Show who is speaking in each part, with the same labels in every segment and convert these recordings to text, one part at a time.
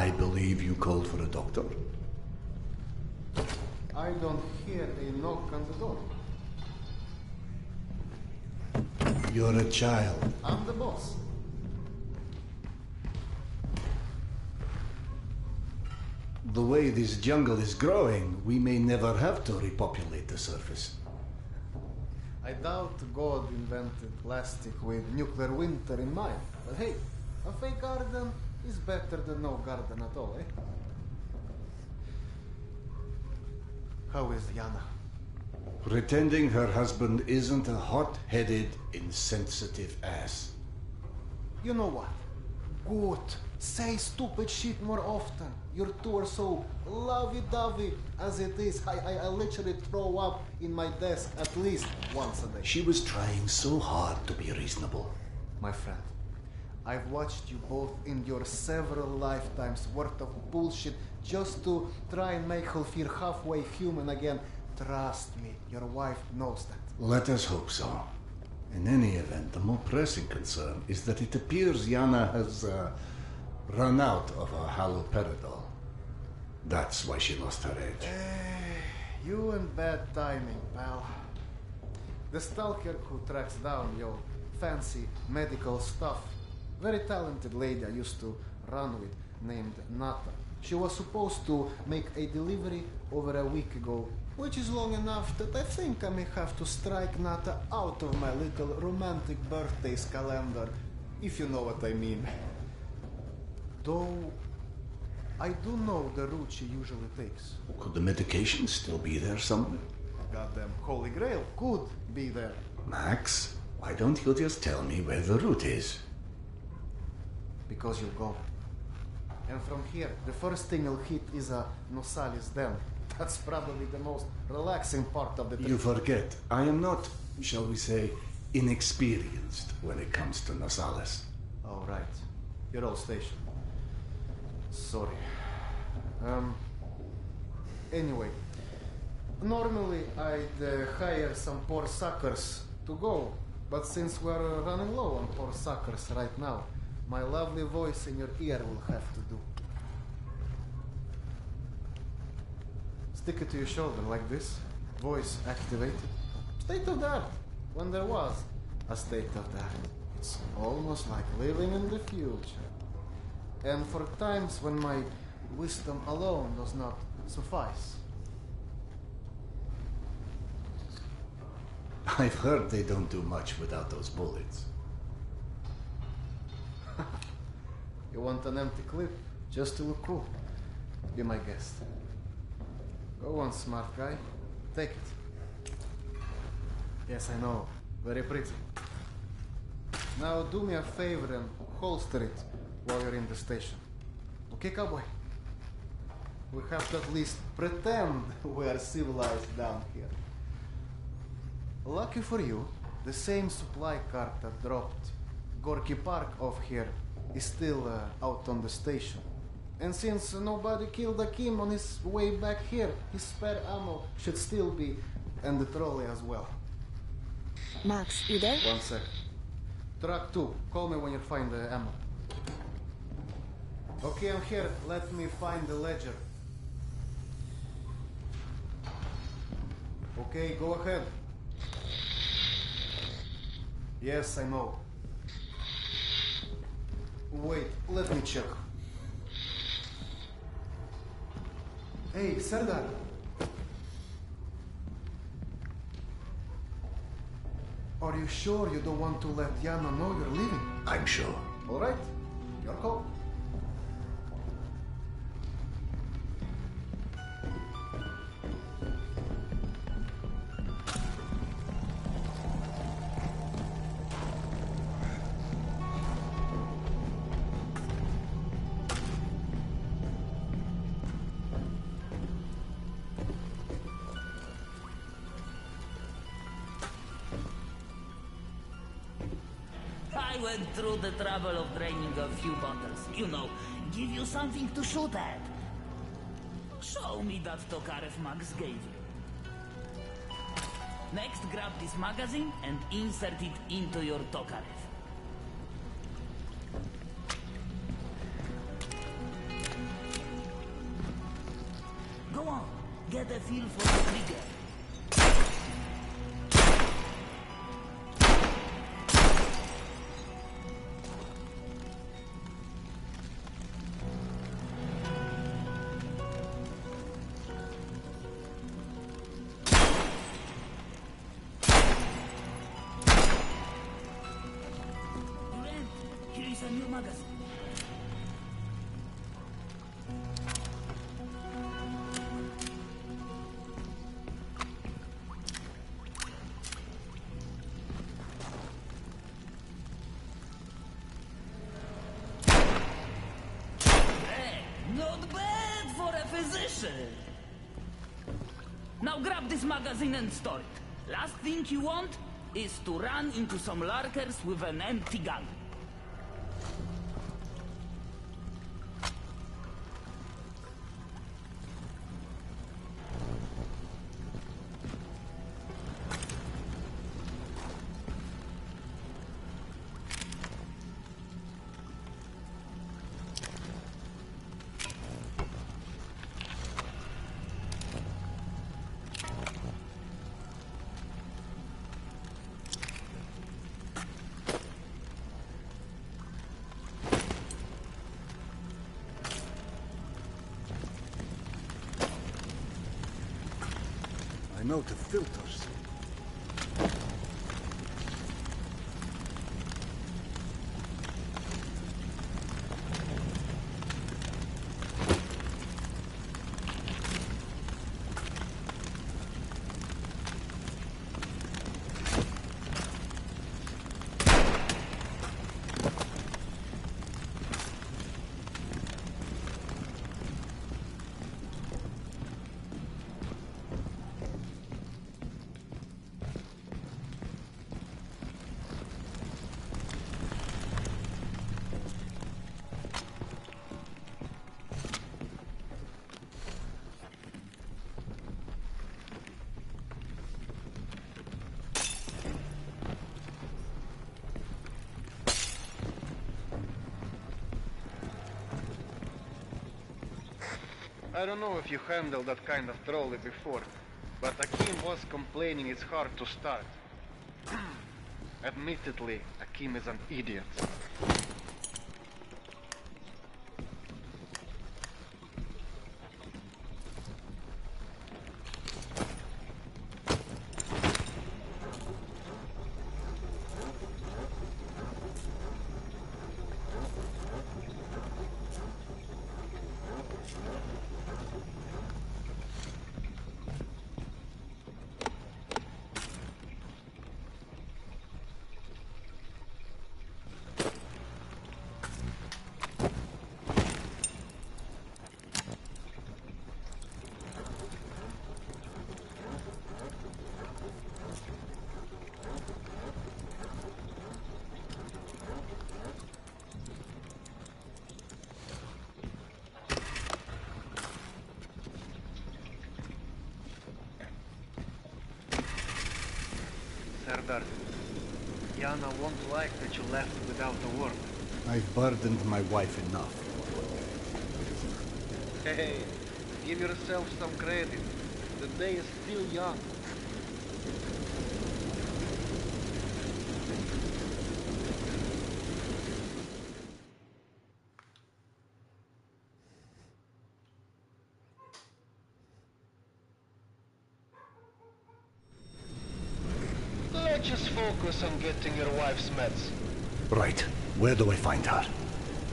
Speaker 1: I believe you called for a doctor.
Speaker 2: I don't hear a knock on the door.
Speaker 1: You're a child.
Speaker 2: I'm the boss.
Speaker 1: The way this jungle is growing, we may never have to repopulate the surface.
Speaker 2: I doubt God invented plastic with nuclear winter in mind. But hey, a fake garden is better than no garden at all, eh? How is Yana?
Speaker 1: Pretending her husband isn't a hot-headed, insensitive ass.
Speaker 2: You know what? Good. Say stupid shit more often. Your two are so lovey-dovey as it is. I literally throw up in my desk at least once a day.
Speaker 1: She was trying so hard to be reasonable.
Speaker 2: My friend, I've watched you both endure several lifetimes worth of bullshit just to try and make her feel halfway human again. Trust me, your wife knows that.
Speaker 1: Let us hope so. In any event, the more pressing concern is that it appears Yana has run out of her haloperidol. That's why she lost her edge.
Speaker 2: You and bad timing, pal. The stalker who tracks down your fancy medical stuff, very talented lady I used to run with, named Nata. She was supposed to make a delivery over a week ago, which is long enough that I think I may have to strike Nata out of my little romantic birthdays calendar, if you know what I mean. Though, I do know the route she usually takes.
Speaker 1: Could the medication still be there somewhere?
Speaker 2: Goddamn Holy Grail could be there.
Speaker 1: Max, why don't you just tell me where the route is?
Speaker 2: Because you'll go. And from here, the first thing you'll hit is a Nosalis Den. That's probably the most relaxing part of the trip.
Speaker 1: You forget, I am not, shall we say, inexperienced when it comes to Nosalis.
Speaker 2: Oh, right. You're all stationed. Sorry. Anyway, normally I'd hire some poor suckers to go, but since we're running low on poor suckers right now, my lovely voice in your ear will have to do. Stick it to your shoulder like this, voice activated. State of the art, when there was a state of the art. It's almost like living in the future. And for times when my wisdom alone does not suffice.
Speaker 1: I've heard they don't do much without those bullets.
Speaker 2: You want an empty clip just to look cool? Be my guest. Go on, smart guy. Take it. Yes, I know. Very pretty. Now do me a favor and holster it while you're in the station. Okay, cowboy? We have to at least pretend we are civilized down here. Lucky for you, the same supply cart that dropped Gorky Park off here is still out on the station. And since nobody killed Akim on his way back here, his spare ammo should still be, and the trolley as well.
Speaker 3: Max, you there?
Speaker 2: 1 sec. Truck 2, call me when you find the ammo. Okay, I'm here. Let me find the ledger. Okay, go ahead. Yes, I know. Wait, let me check. Hey, Serdar. Are you sure you don't want to let Yana know you're leaving?
Speaker 1: I'm sure.
Speaker 2: All right, your call.
Speaker 4: I went through the trouble of draining a few bottles. You know, give you something to shoot at. Show me that Tokarev Max gave you. Next, grab this magazine and insert it into your Tokarev. get a feel for the trigger. Here is a new magazine. Not bad for a physician. Now grab this magazine and store it. Last thing you want is to run into some lurkers with an empty gun.
Speaker 1: I know the filters.
Speaker 2: I don't know if you handled that kind of trolley before, but Akim was complaining it's hard to start. Admittedly, Akim is an idiot. Serdar, Yana won't like that you left without a word.
Speaker 1: I've burdened my wife enough.
Speaker 2: Hey, give yourself some credit. The day is still young. Let's just focus on getting your wife's meds.
Speaker 1: Right. Where do I find her?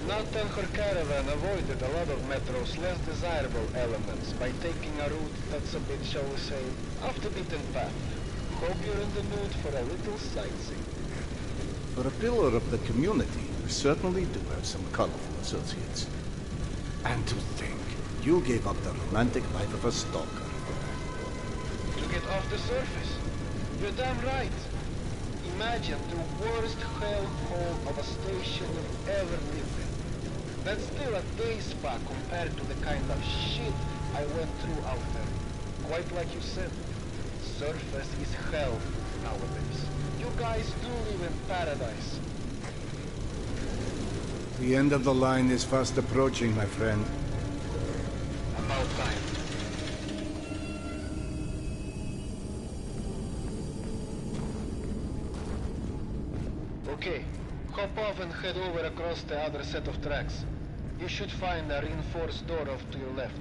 Speaker 2: Not and her caravan avoided a lot of Metro's less desirable elements by taking a route that's a bit, shall we say, off the beaten path. Hope you're in the mood for a little sightseeing.
Speaker 1: For a pillar of the community, we certainly do have some colorful associates. And to think, you gave up the romantic life of a stalker.
Speaker 2: To get off the surface. You're damn right. Imagine the worst hellhole of a station you've ever lived in. That's still a day spa compared to the kind of shit I went through out there. Quite like you said, surface is hell nowadays. You guys do live in paradise.
Speaker 1: The end of the line is fast approaching, my friend.
Speaker 2: About time. Okay, hop off and head over across the other set of tracks. You should find a reinforced door off to your left.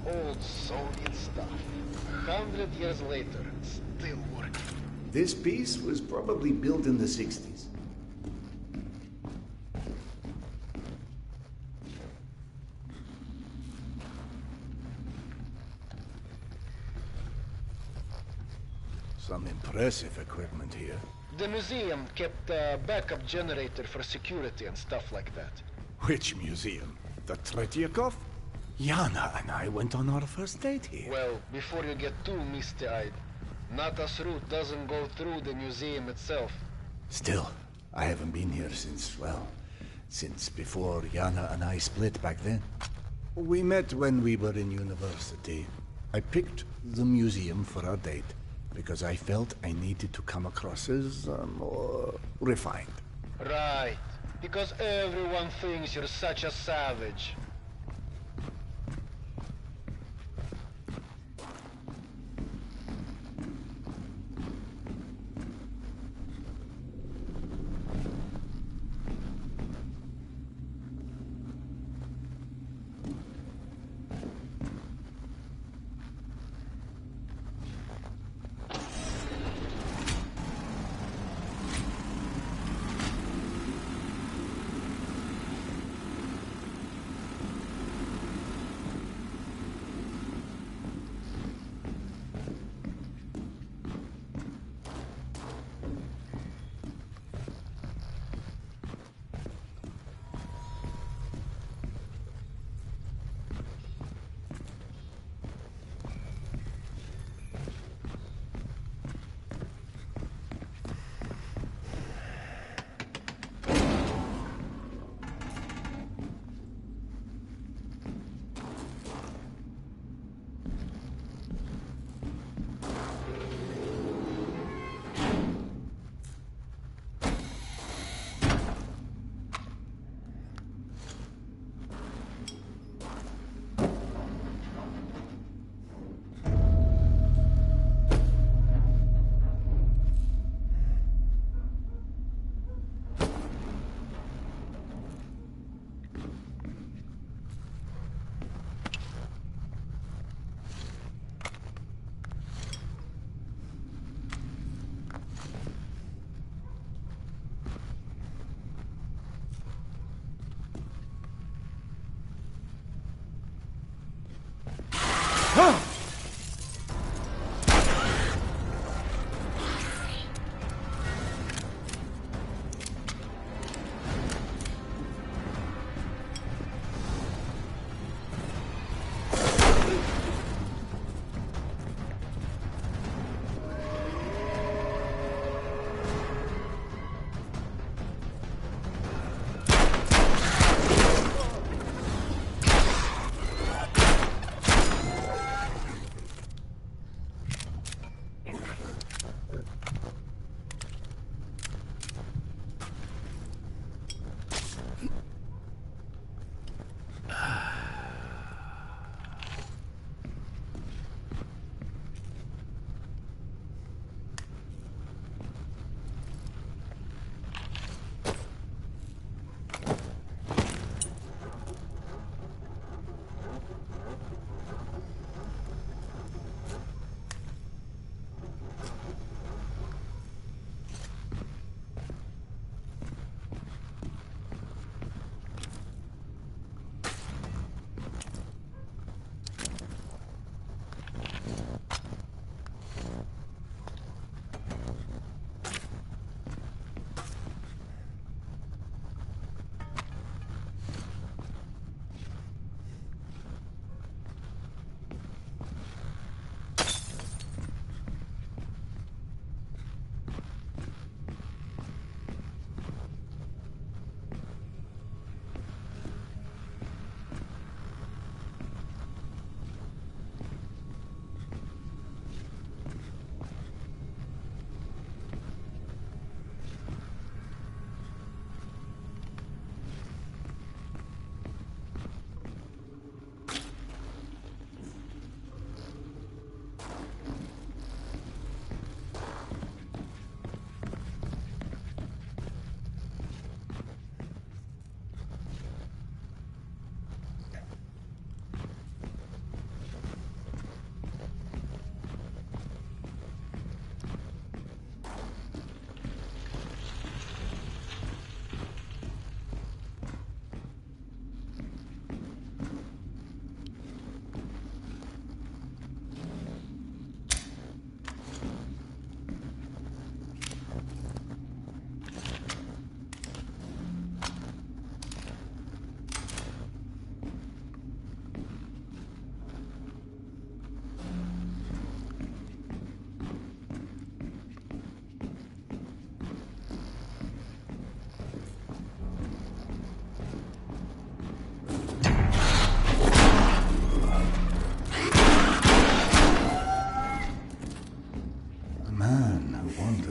Speaker 2: Old Soviet stuff. 100 years later, still working.
Speaker 1: This piece was probably built in the 60s. Some impressive equipment here.
Speaker 2: The museum kept a backup generator for security and stuff like that.
Speaker 1: Which museum? The Tretyakov? Yana and I went on our first date here.
Speaker 2: Well, before you get too misty-eyed, Nata's route doesn't go through the museum itself.
Speaker 1: Still, I haven't been here since, well, since before Yana and I split back then. We met when we were in university. I picked the museum for our date because I felt I needed to come across as more refined.
Speaker 2: Right, because everyone thinks you're such a savage.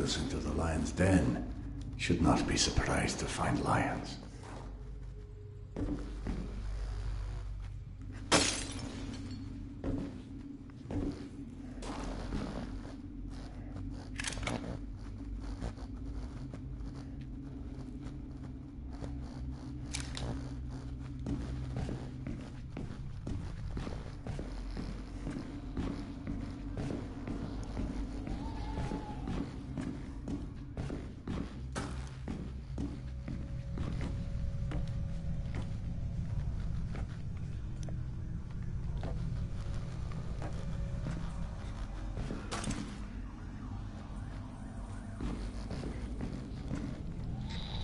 Speaker 1: appears into the lion's den, should not be surprised to find lions.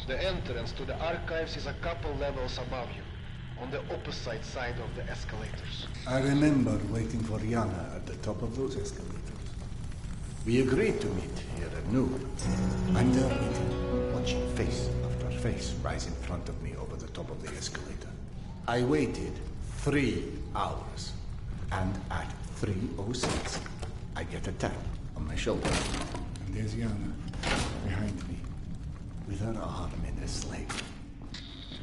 Speaker 5: The entrance to the archives is a couple levels above you, on the opposite side of the escalators.
Speaker 1: I remember waiting for Yana at the top of those escalators. We agreed to meet here at noon. I'm there waiting, watching face after face rise in front of me over the top of the escalator. I waited 3 hours, and at 3:06, I get a tap on my shoulder. And there's Yana, behind me, with her arm in a sling.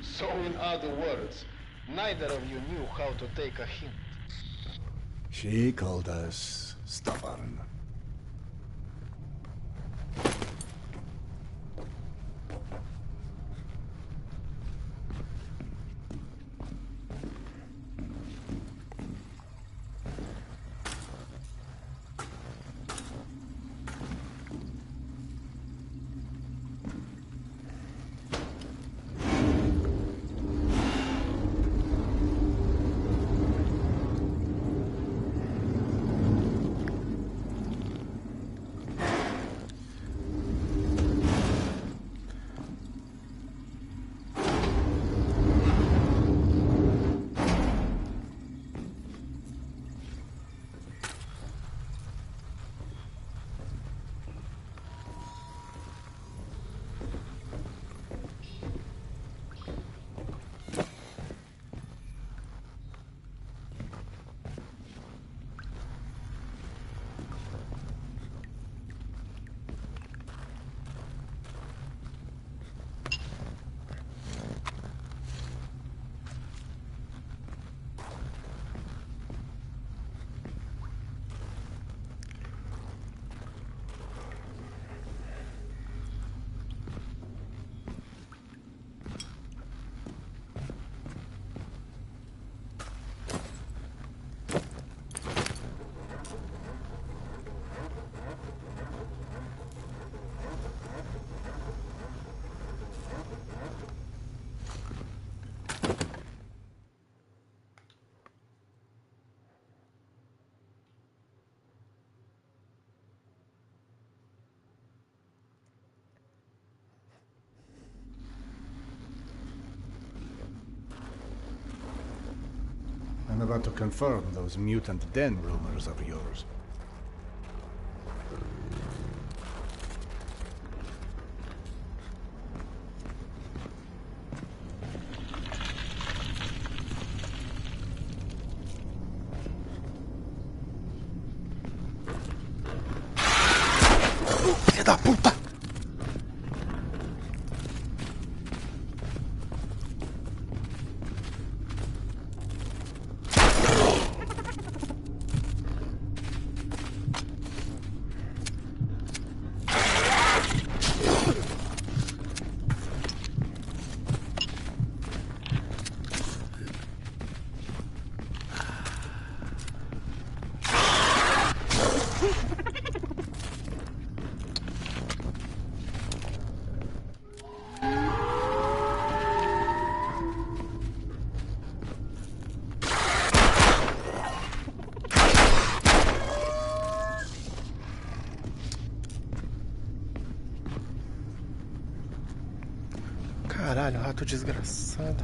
Speaker 5: So in other words, neither of you knew how to take a hint.
Speaker 1: She called us stubborn. I'm about to confirm those mutant den rumors of yours.
Speaker 6: Filha da puta! Caralho, rato desgraçado.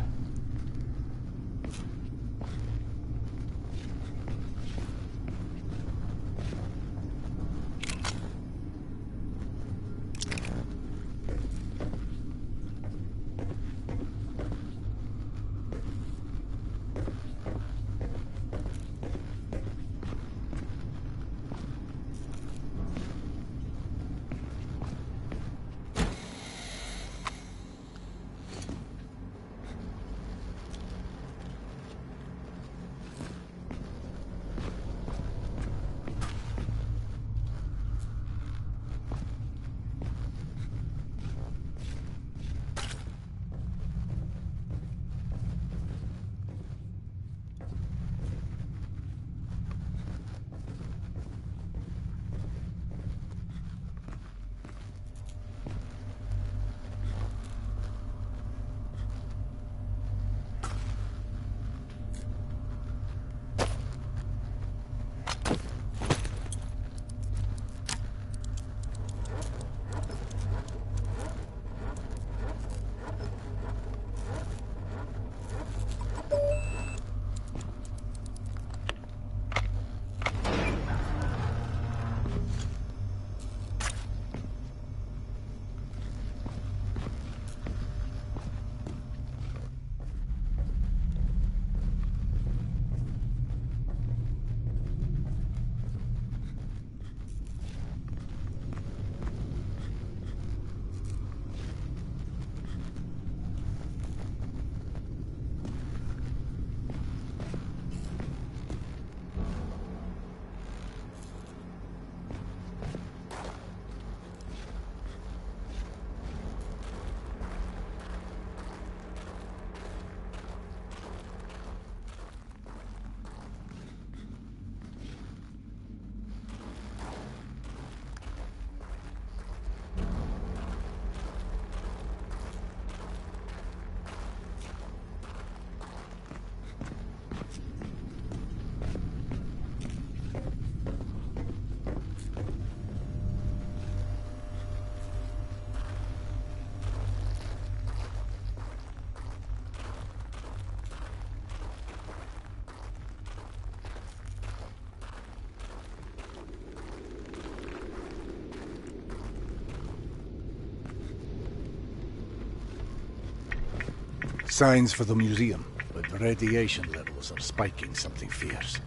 Speaker 1: Signs for the museum, but the radiation levels are spiking something fierce.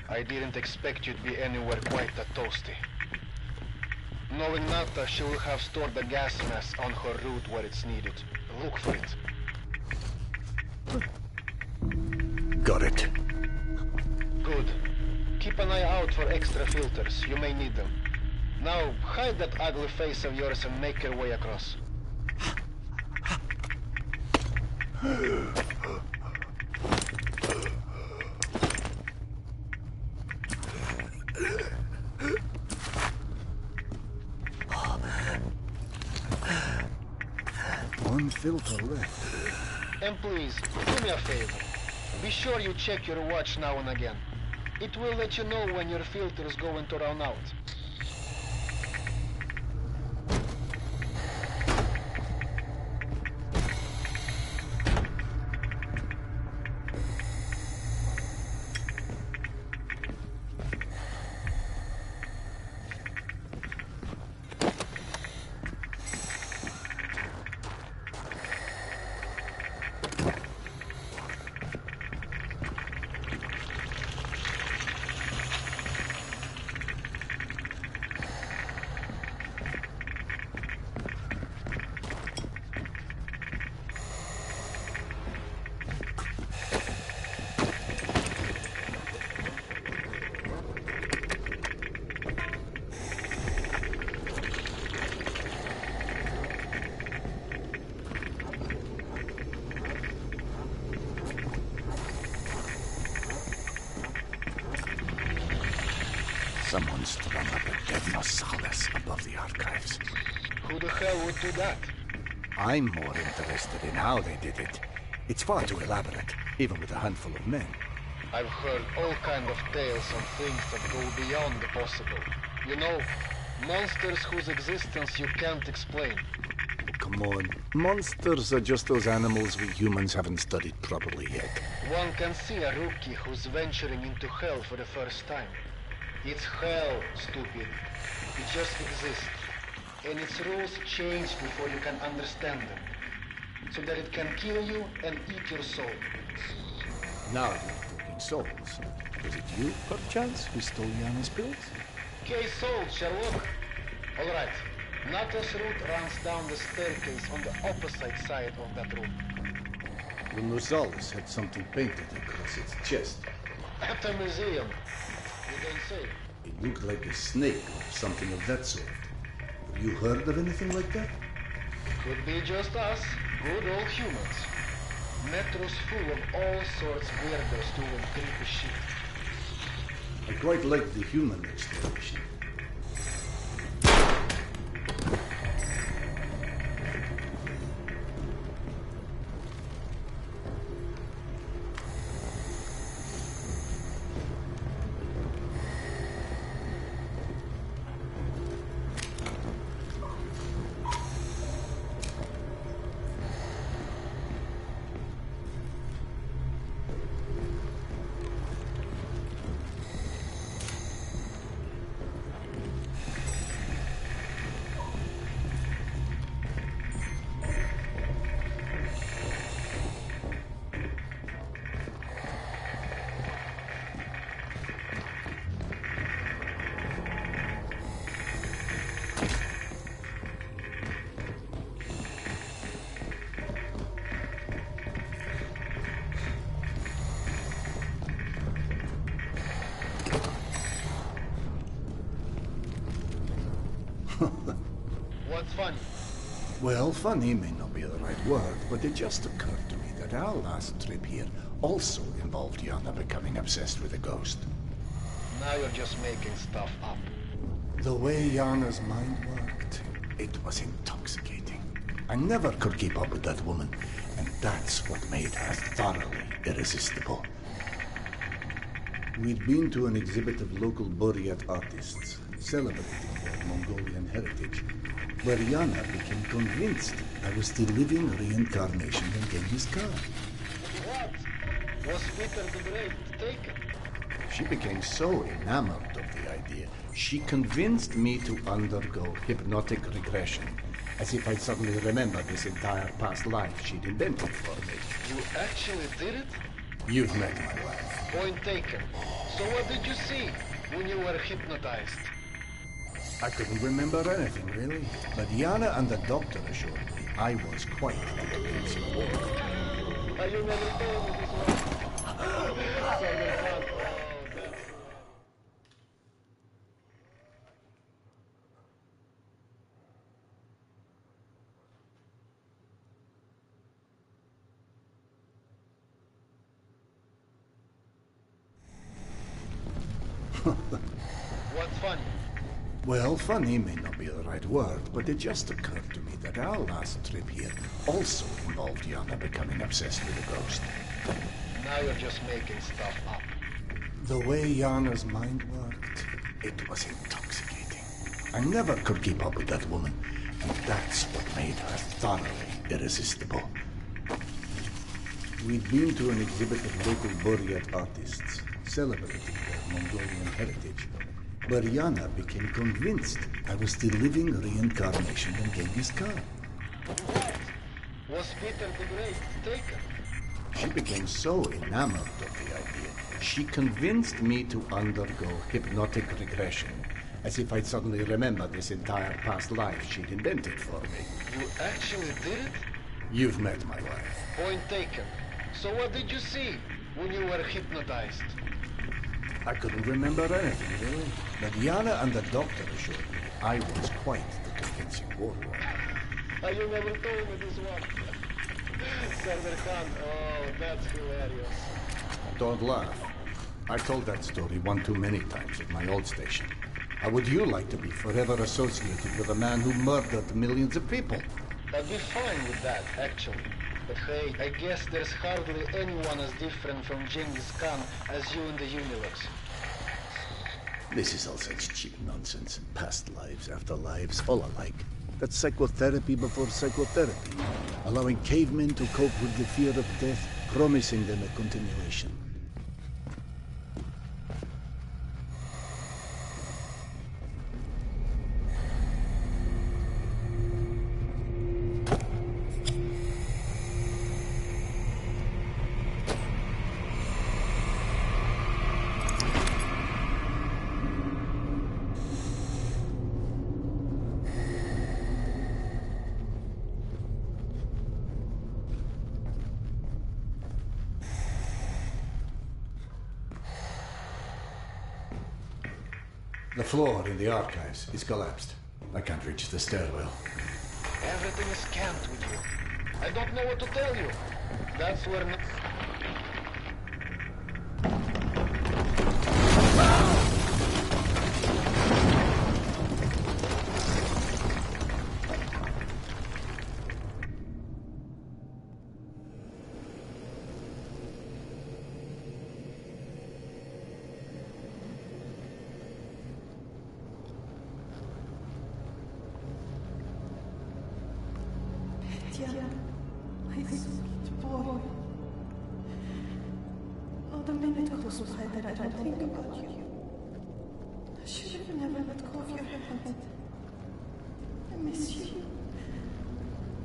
Speaker 5: I didn't expect you to be anywhere quite that toasty. Knowing Nata, she will have stored the gas mask on her route where it's needed. Look for it.
Speaker 1: Got it.
Speaker 5: Good. Keep an eye out for extra filters. You may need them. Now, hide that ugly face of yours and make your way across.
Speaker 1: One filter left.
Speaker 5: And please, do me a favor. Be sure you check your watch now and again. It will let you know when your filter is going to run out.
Speaker 1: Someone's thrown up a dead Nosalis above the archives.
Speaker 5: Who the hell would do that?
Speaker 1: I'm more interested in how they did it. It's far too elaborate, even with a handful of men.
Speaker 5: I've heard all kind of tales and things that go beyond the possible. You know, monsters whose existence you can't explain.
Speaker 1: Oh, come on. Monsters are just those animals we humans haven't studied properly yet.
Speaker 5: One can see a rookie who's venturing into hell for the first time. It's hell, stupid. It just exists. And its rules change before you can understand them. So that it can kill you and eat your soul.
Speaker 1: Now you're talking souls. Was it you, perchance, who stole Yana's pills?
Speaker 5: Case solved, Sherlock. Alright. Nata's route runs down the staircase on the opposite side of that room.
Speaker 1: The Nosalis had something painted across its chest.
Speaker 5: At the museum. You don't say.
Speaker 1: It looked like a snake or something of that sort. Have you heard of anything like that?
Speaker 5: Could be just us, good old humans. Metro's full of all sorts weirdos doing creepy shit.
Speaker 1: I quite like the human exploration.
Speaker 5: What's funny?
Speaker 1: Well, funny may not be the right word, but it just occurred to me that our last trip here also involved Yana becoming obsessed with a ghost.
Speaker 5: Now you're just making stuff up.
Speaker 1: The way Yana's mind worked, it was intoxicating. I never could keep up with that woman, and that's what made her thoroughly irresistible. We'd been to an exhibit of local Buryat artists, celebrating their Mongolian heritage, where Yana became convinced I was the living reincarnation of Genghis Khan.
Speaker 5: What? Was Peter the Great taken?
Speaker 1: She became so enamored of the idea, she convinced me to undergo hypnotic regression. as if I'd suddenly remembered this entire past life she'd invented for me.
Speaker 5: You actually did it?
Speaker 1: You've met my wife.
Speaker 5: Point taken. So what did you see when you were hypnotized?
Speaker 1: I couldn't remember anything, really. But Yana and the doctor assured me I was quite the convincing one.
Speaker 5: You never told me this one. Server Khan. What's funny?
Speaker 1: Well, funny may not be the right word, but it just occurred to me that our last trip here also involved Yana becoming obsessed with a ghost.
Speaker 5: Now you're just making stuff up.
Speaker 1: The way Yana's mind worked, it was intoxicating. I never could keep up with that woman, and that's what made her thoroughly irresistible. We'd been to an exhibit of local Buryat artists, celebrating their Mongolian heritage. But Yana became convinced I was the living reincarnation of Genghis Khan.
Speaker 5: What? Was Peter the Great taken?
Speaker 1: She became so enamored of the idea, she convinced me to undergo hypnotic regression, as if I'd suddenly remembered this entire past life she'd invented for me.
Speaker 5: You actually did it?
Speaker 1: You've met my wife.
Speaker 5: Point taken. So what did you see when you were hypnotized?
Speaker 1: I couldn't remember anything, really. But Yana and the doctor assured me I was quite the convincing warlord.
Speaker 5: You never told me this one. Server Khan, oh, that's hilarious.
Speaker 1: Don't laugh. I told that story one too many times at my old station. How would you like to be forever associated with a man who murdered millions of people?
Speaker 5: I'd be fine with that, actually. But hey, I guess there's hardly anyone as different from Genghis Khan as you in the universe.
Speaker 1: This is all such cheap nonsense. Past lives, afterlives, all alike. That's psychotherapy before psychotherapy. Allowing cavemen to cope with the fear of death, promising them a continuation. The floor in the archives is collapsed. I can't reach the stairwell.
Speaker 5: Everything is scanned with you. I don't know what to tell you. That's where...
Speaker 7: My sweet boy. Not a minute goes by that I don't think about you. I should have never let go of your hand. I miss you.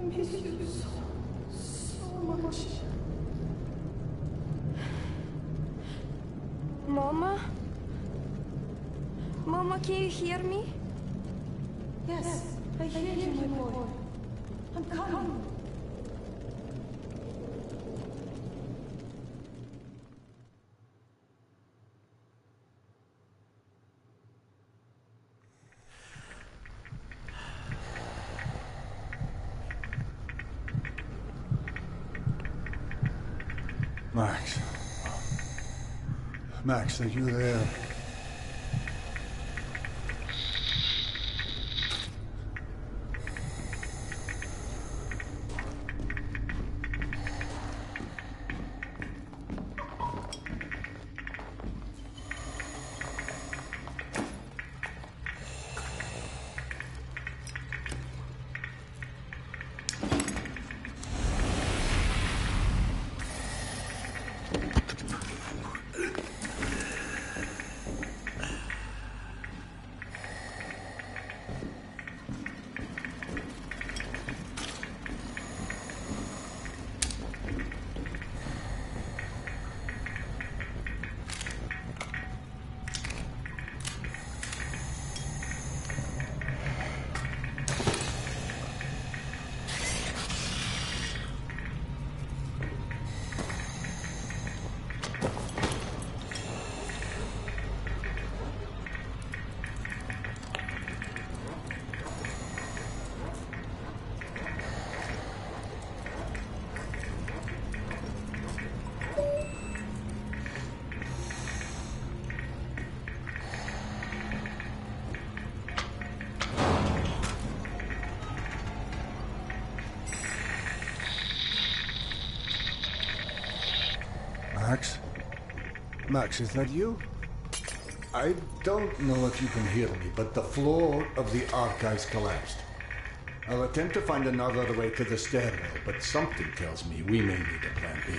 Speaker 7: I miss you so much.
Speaker 8: Mama? Mama, can you hear me?
Speaker 7: Yes, I hear you, my boy. I'm coming.
Speaker 1: Max. Max, are you there? Max, is that you? I don't know if you can hear me, but the floor of the archives collapsed. I'll attempt to find another way to the stairwell, but something tells me we may need a plan B.